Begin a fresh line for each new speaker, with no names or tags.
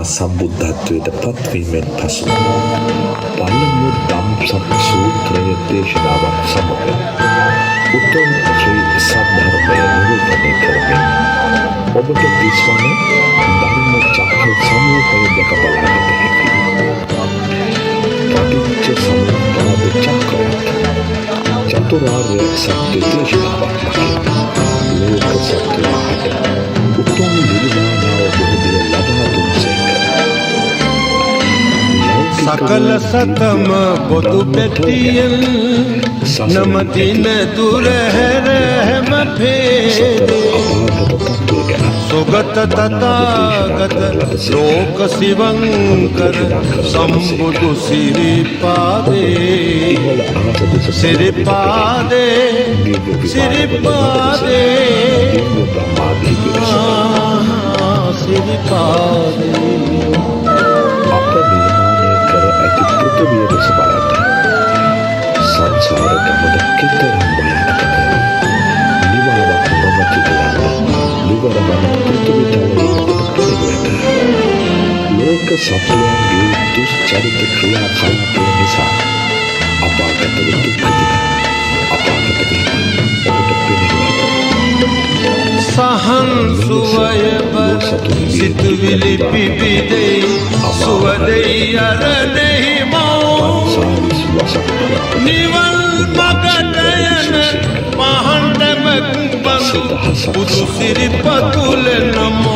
සම්බුද්ධත්වයට පත්වීමෙන් පසු පළමු ධම්සක් සූත්‍රය දේශනාවක් සමග උතුම් ශ්‍රී සද්ධර්මය නිරූපණය කරමින් ඔබට දිස්වන ධර්ම චක්‍ර සමූහය දැක බලාගත හැකි. පටිච්ච සමුප්පාද චක්‍රය චතුරාර්ය සත්‍ය දේශනාවක් මගින් ලෝක සත්‍යයට උතුම් නිර්වාණ අවබෝධය ලබා දුන් සේක.
සකල සතම පොදු පෙට්ටියෙන් නමදින දුර හැර හැම පේ සුගත තථාගත ලෝක සිවංකර සම්බුදු සිරිපාදේ සිරිපාදේ සිරිපාදේ සිරිපාදේ
පෘථිවිය දෙස බලන්න සංසාර ගමන කෙතරම් භයානකද. නිවාවක් නොමැති දෙයක් නිවරවන පෘථිවිතලයේ ඔබට පෙනෙන්නට ලෝක සත්වයන්ගේ දුෂ්චරිත ක්‍රියා කලාපය නිසා අපාගත දුක් දින අපාගත වීම ඔබට පෙනෙන්නට
සහන් සුවයබ සිතුවිලි පිපිදේ සුවදෙයි අරනෙහි මෝ නිවල් මගට යන මහන්තමක් බඳු පුදු සිරිපතුල නමෝ